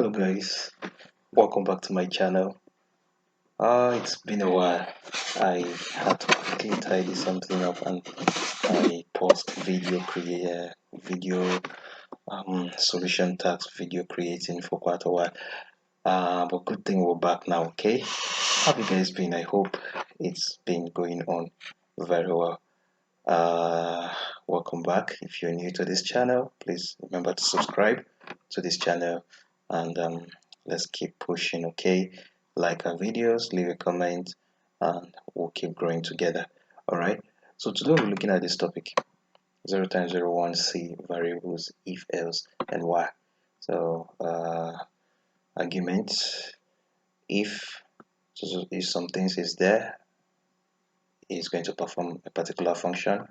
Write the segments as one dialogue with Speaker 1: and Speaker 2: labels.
Speaker 1: Hello guys, welcome back to my channel. It's been a while. I had to quickly tidy something up and I paused video solution task video creating for quite a while. But good thing we're back now, okay? How have you guys been? I hope it's been going on very well. Welcome back. If you're new to this channel, please remember to subscribe to this channel and let's keep pushing, okay? Like our videos, leave a comment, and we'll keep growing together. All right. So today we're looking at this topic: 0 times 0 1 C variables, if, else, and why. So argument: if if something is there, it's going to perform a particular function.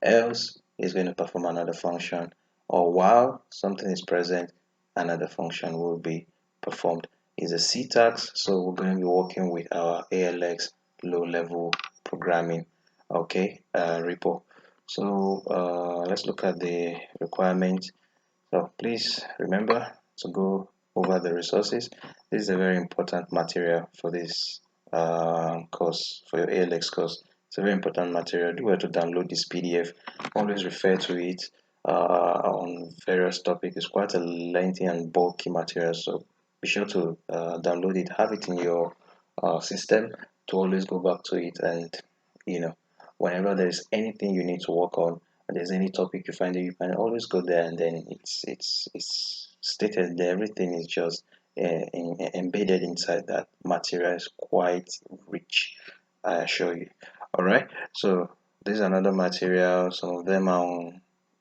Speaker 1: Else is going to perform another function, or while something is present, another function will be performed. Is a C task, so we're going to be working with our ALX low-level programming, okay, repo. So let's look at the requirement. So please remember to go over the resources. This is a very important material for this course, for your ALX course. It's a very important material. Do well to download this PDF. Always refer to it on various topics. It's quite a lengthy and bulky material, so be sure to download it. Have it in your system to always go back to it, and whenever there's anything you need to work on, and there's any topic you find that you can always go there, and then it's stated there. Everything is just embedded inside that material. Is quite rich, I assure you. All right, so this is another material. Some of them are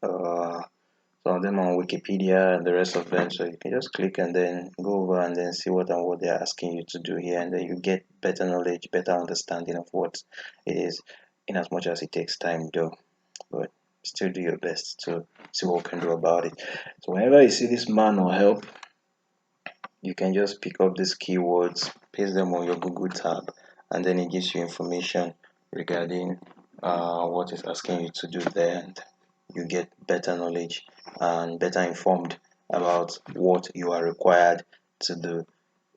Speaker 1: on Wikipedia and the rest of them. So you can just click and then go over and then see what they're asking you to do here, and then you get better knowledge, better understanding of what it is. In as much as it takes time, though, but still do your best to see what we can do about it. So whenever you see this man or help, you can just pick up these keywords, paste them on your Google tab, and then it gives you information regarding what it's asking you to do there, and you get better knowledge and better informed about what you are required to do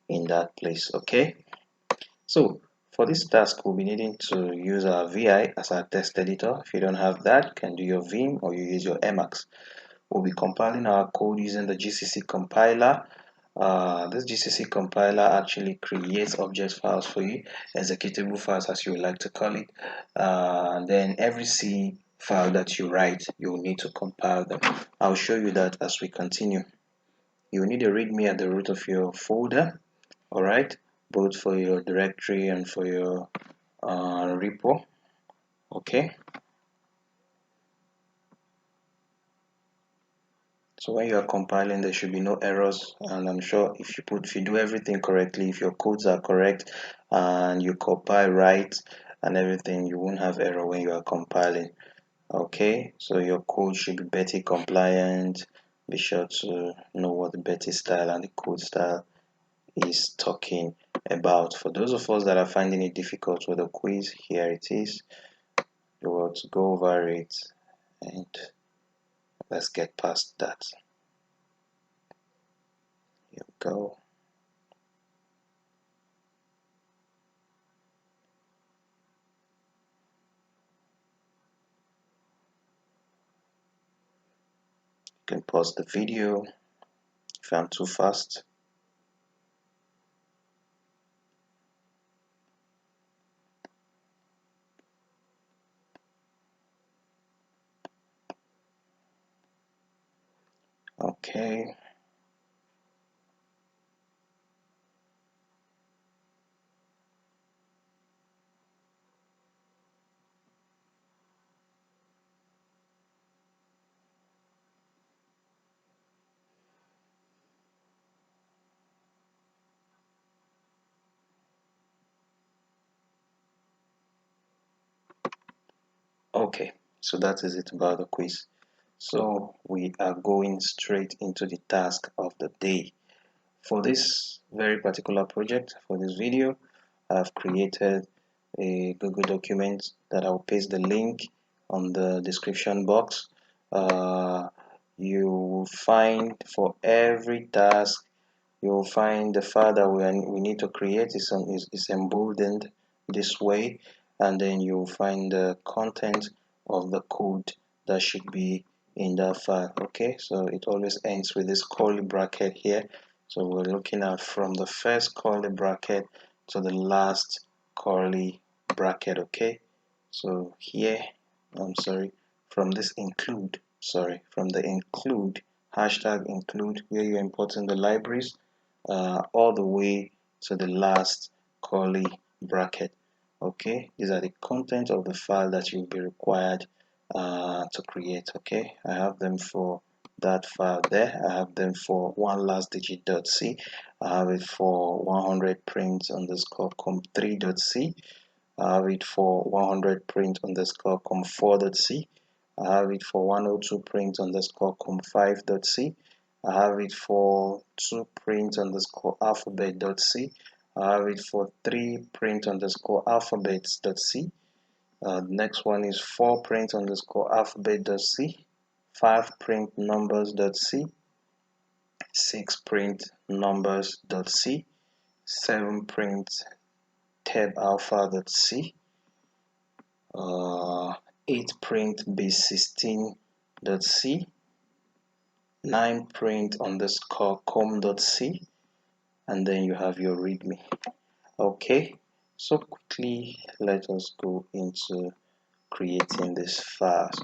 Speaker 1: in that place. Okay, so for this task, we'll be needing to use our VI as our text editor. If you don't have that, you can do your Vim or you use your Emacs. We'll be compiling our code using the GCC compiler. This GCC compiler actually creates object files for you, executable files as you would like to call it. Then every C file that you write, you will need to compile them. I'll show you that as we continue. You will need a readme at the root of your folder, alright, both for your directory and for your repo. Okay, so when you are compiling, there should be no errors, and I'm sure if you do everything correctly, if your codes are correct and you compile right and everything, you won't have error when you are compiling. Okay, so your code should be Betty compliant. Be sure to know what the Betty style and the code style is talking about. For those of us that are finding it difficult with the quiz, here it is. You want to go over it, and let's get past that. Here we go. You can pause the video if I'm too fast. Okay. Okay, so that is it about the quiz. So we are going straight into the task of the day. For this very particular project, for this video, I've created a Google document that I'll paste the link on the description box. You will find for every task you'll find the file that we need to create is emboldened this way, and then you'll find the content of the code that should be in that file. Okay, so it always ends with this curly bracket here. So we're looking at from the first curly bracket to the last curly bracket. Okay, so here, I'm sorry, from this include, sorry, from the include, hashtag include, where you're importing the libraries, all the way to the last curly bracket. Okay, these are the content of the file that you'll be required to create. Okay, I have them for that file there. I have them for one last digit.c. I have it for 100 print underscore com3.c. I have it for 100 print underscore com4.c. I have it for 102 print underscore com5.c. I have it for 2 print underscore alphabet.c. I have it for 3 print underscore alphabets.c. Next one is 4 print underscore alphabet.c, 5 print numbers.c, 6 print numbers.c, 7 print tab alpha.c, 8 print base16.c, 9 print underscore com.c, and then you have your readme. Okay, so quickly let us go into creating this files.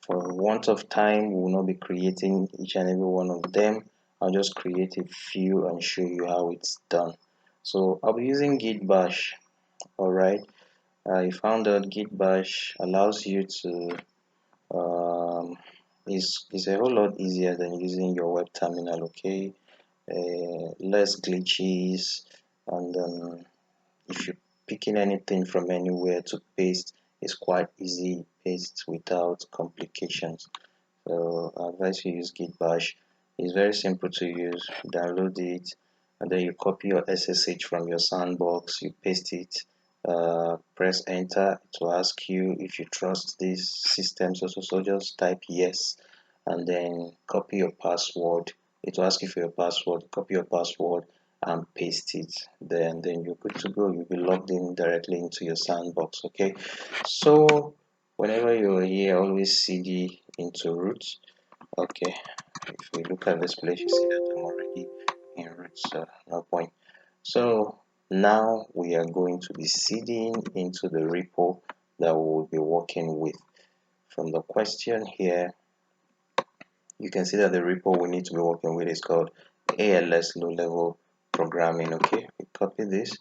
Speaker 1: For want of time, we will not be creating each and every one of them. I'll just create a few and show you how it's done. So I'll be using git bash. Alright, I found out git bash allows you to is a whole lot easier than using your web terminal. Okay, less glitches, and if you're picking anything from anywhere to paste, it's quite easy paste without complications. So I advise you use git bash. It's very simple to use. Download it, and then you copy your SSH from your sandbox, you paste it, press enter. It will ask you if you trust this system. So just type yes, and then copy your password. It will ask you for your password. Copy your password and paste it. Then you're good to go. You'll be logged in directly into your sandbox. Okay, so whenever you're here, always cd into root. Okay, if we look at this place, you see that I'm already in root, so no point. So now we are going to be cding into the repo that we will be working with. From the question here, you can see that the repo we need to be working with is called ALX low level programming. Okay, we copy this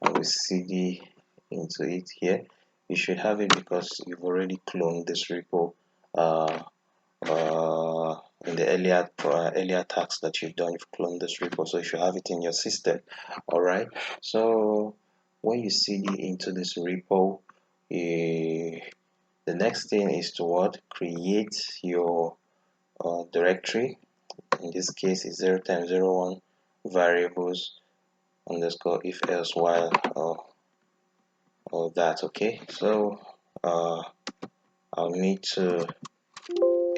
Speaker 1: and we cd into it here. You should have it because you've already cloned this repo in the earlier tasks that you've done. You've cloned this repo, so you should have it in your system. All right, so when you cd into this repo, the next thing is to what? Create your directory. In this case, is 0 times 01 variables underscore if else while or that. Okay, so I'll need to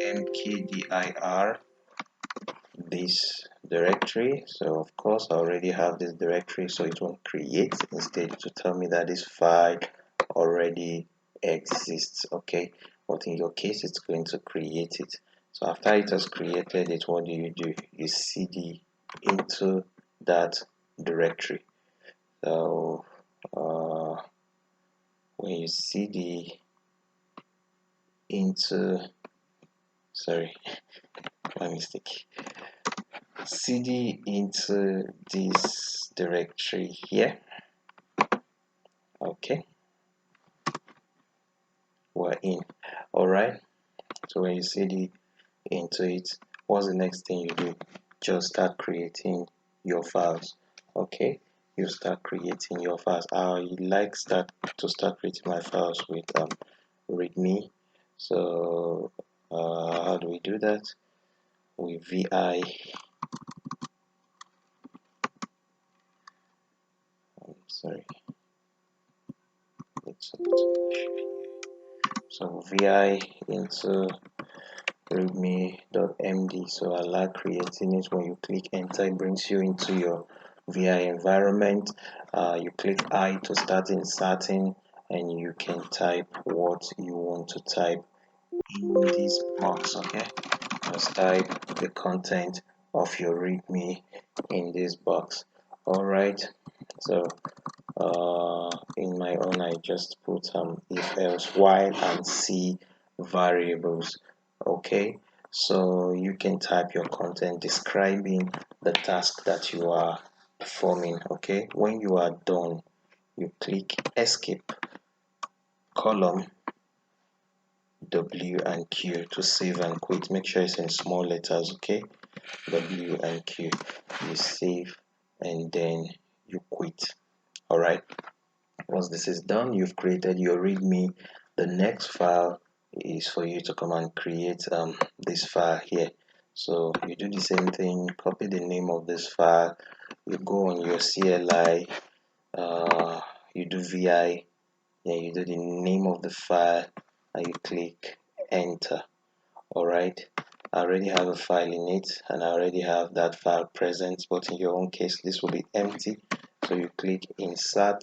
Speaker 1: mkdir this directory. So of course I already have this directory, so it won't create, instead to tell me that this file already exists. Okay, but in your case it's going to create it. So after it has created it, what do? You cd into that directory. So when you cd into, sorry, my mistake, cd into this directory here. Okay, we're in. All right, so when you cd into it, what's the next thing you do? Just start creating your files. Okay, you start creating your files. I like to start creating my files with readme. So how do we do that? With vi, sorry, it's so vi into readme.md. So I like creating it. When you click enter, it brings you into your VI environment. You click I to start inserting, and you can type what you want to type in this box. Okay, just type the content of your readme in this box. All right, so in my own I just put if else while and C variables. Okay, so you can type your content describing the task that you are performing. Okay, when you are done, you click escape, column W and Q to save and quit. Make sure it's in small letters. Okay, W and Q. You save and then you quit. All right, once this is done, you've created your readme. The next file is for you to come and create this file here. So you do the same thing, copy the name of this file, you go on your CLI, you do VI, then you do the name of the file, and you click enter. Alright, I already have a file in it, and I already have that file present, but in your own case this will be empty. So you click insert,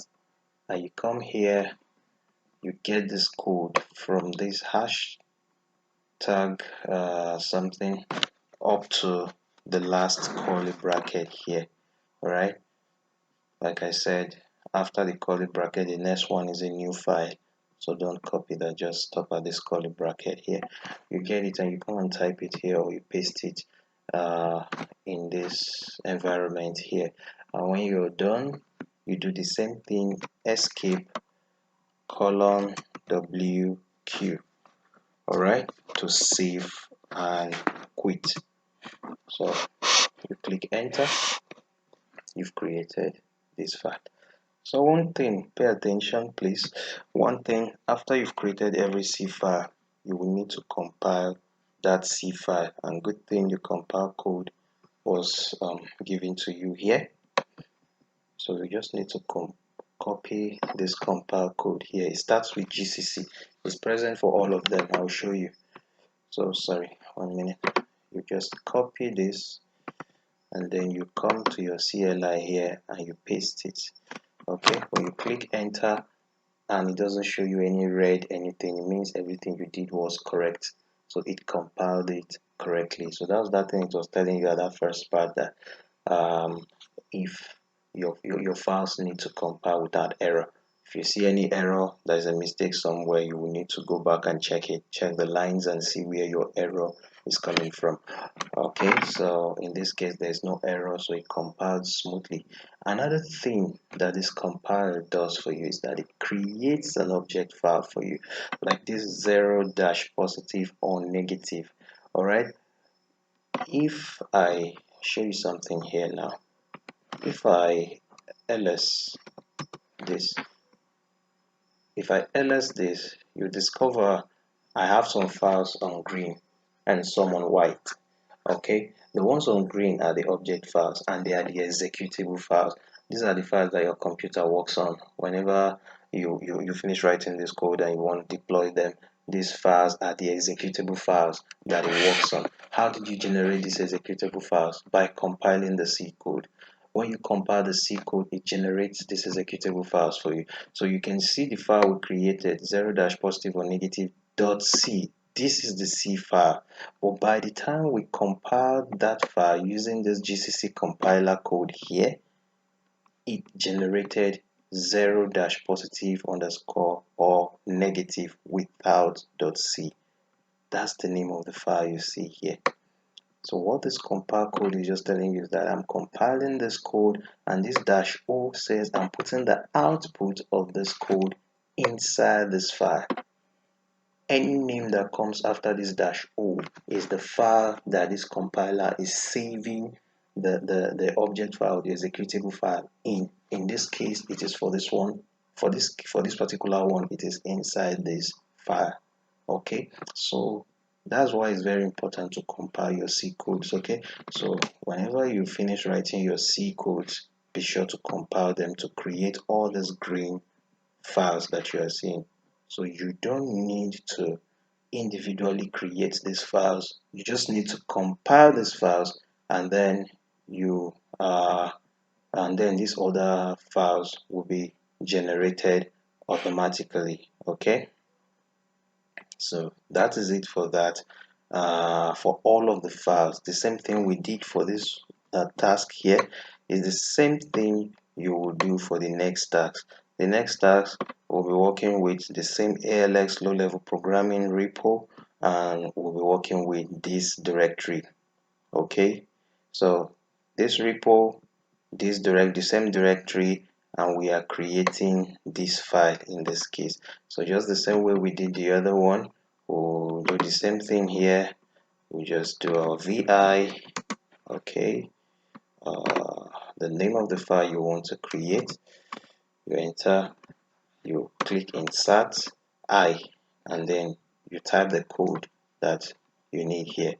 Speaker 1: and you come here, you get this code from this hashtag something up to the last curly bracket here. All right, like I said, after the curly bracket, the next one is a new file, so don't copy that, just stop at this curly bracket here. You get it and you come and type it here, or you paste it in this environment here, and when you're done, you do the same thing, escape, colon WQ, all right, to save and quit. So you click enter, you've created this file. So one thing, pay attention please, one thing, after you've created every C file, you will need to compile that C file, and good thing the compile code was given to you here. So we just need to copy this compile code here. It starts with GCC, it's present for all of them, I'll show you. So sorry, 1 minute. You just copy this, and then you come to your CLI here and you paste it. Okay, when you click enter and it doesn't show you any red anything, it means everything you did was correct, so it compiled it correctly. So that was that thing it was telling you at that first part, that if your files need to compile without error. If you see any error, there's a mistake somewhere, you will need to go back and check it, check the lines and see where your error is coming from. Okay, so in this case there's no error, so it compiles smoothly. Another thing that this compiler does for you is that it creates an object file for you, like this 0 dash positive or negative. All right, if I show you something here now, if I ls this, you discover I have some files on green and some on white. Okay, the ones on green are the object files, and they are the executable files. These are the files that your computer works on whenever you finish writing this code and you want to deploy them. These files are the executable files that it works on. How did you generate these executable files? By compiling the C code. When you compile the C code, it generates these executable files for you. So you can see the file we created, 0 dash positive or negative dot C. This is the C file, but by the time we compiled that file using this GCC compiler code here, it generated 0 dash positive underscore or negative without .c. That's the name of the file you see here. So what this compile code is just telling you is that I'm compiling this code, and this dash O says I'm putting the output of this code inside this file. Any name that comes after this dash O is the file that this compiler is saving the object file, the executable file in. In this case, it is for this one. For this particular one, it is inside this file. Okay, so that's why it's very important to compile your C codes. Okay, so whenever you finish writing your C codes, be sure to compile them to create all these green files that you are seeing. So you don't need to individually create these files. You just need to compile these files, and then you and then these other files will be generated automatically. Okay, so that is it for that. For all of the files, the same thing we did for this task here is the same thing you will do for the next task. The next task will be working with the same ALX low-level programming repo, and we'll be working with this directory. Okay, so this repo, the same directory, and we are creating this file in this case. So just the same way we did the other one, we'll do the same thing here. We just do our vi. Okay, the name of the file you want to create, you enter, you click insert I, and then you type the code that you need here.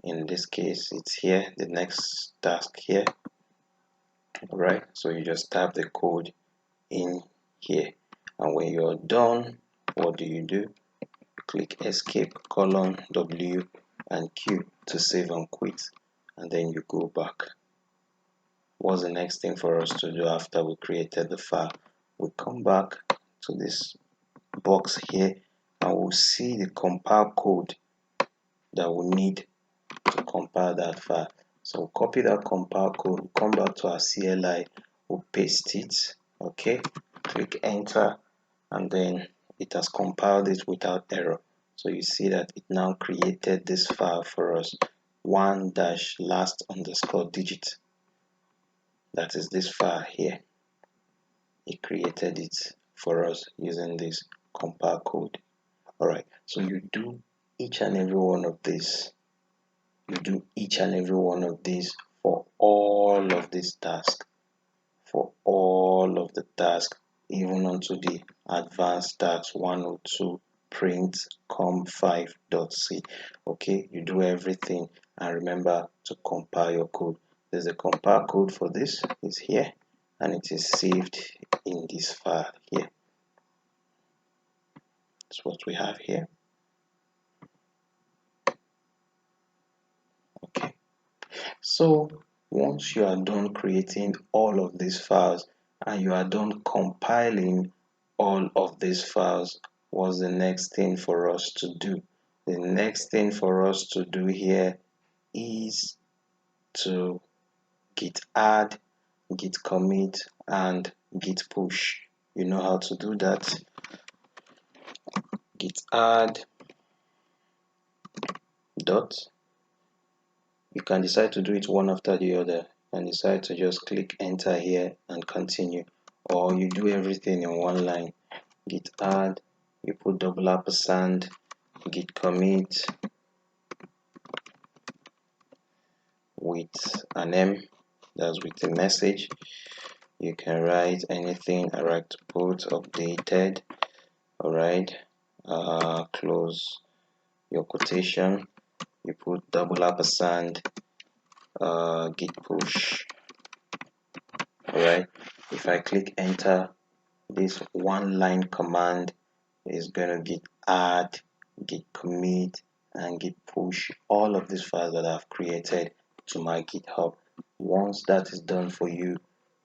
Speaker 1: In this case, it's here, the next task here. Alright, so you just type the code in here, and when you're done, what do? Click escape colon W and Q to save and quit, and then you go back. What's the next thing for us to do after we created the file? We come back to this box here, and we'll see the compile code that we need to compile that file. So we'll copy that compile code, we'll come back to our CLI, we'll paste it. Okay, click enter, and then it has compiled it without error. So you see that it now created this file for us, 1-last_digit. That is this file here. It created it for us using this compile code. Alright, so you do each and every one of these. You do each and every one of these for all of these tasks. For all of the tasks, even onto the advanced tasks 102 print com5.c. Okay, you do everything, and remember to compile your code. There's a compile code for this, is here, and it is saved in this file here. That's what we have here. Okay, so once you are done creating all of these files and you are done compiling all of these files, what's the next thing for us to do? The next thing for us to do here is to git add, git commit, and git push. You know how to do that. Git add dot. You can decide to do it one after the other and decide to just click enter here and continue, or you do everything in one line. Git add, you put double ampersand, git commit with an M, that's with a message. You can write anything. I like to put updated. Alright, close your quotation, you put double ampersand, git push. Alright, if I click enter, this one line command is gonna git add, git commit, and git push all of these files that I've created to my GitHub. Once that is done for you,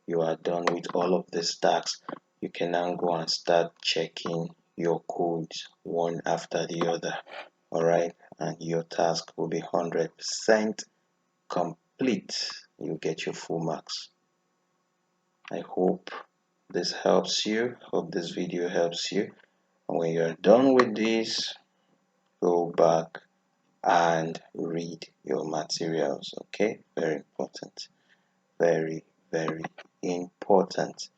Speaker 1: you are done with all of these tasks. You can now go and start checking your codes one after the other. Alright, and your task will be 100% complete. You get your full marks. I hope this helps you. Hope this video helps you. And when you're done with this, go back and read your materials. Okay, very important. Very, very important.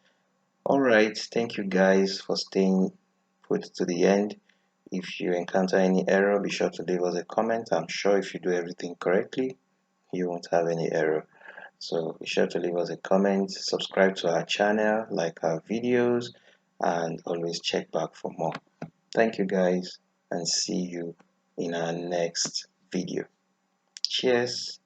Speaker 1: All right, thank you guys for staying put to the end. If you encounter any error, be sure to leave us a comment. I'm sure if you do everything correctly, you won't have any error. So be sure to leave us a comment, subscribe to our channel, like our videos, and always check back for more. Thank you guys, and see you in our next video. Cheers.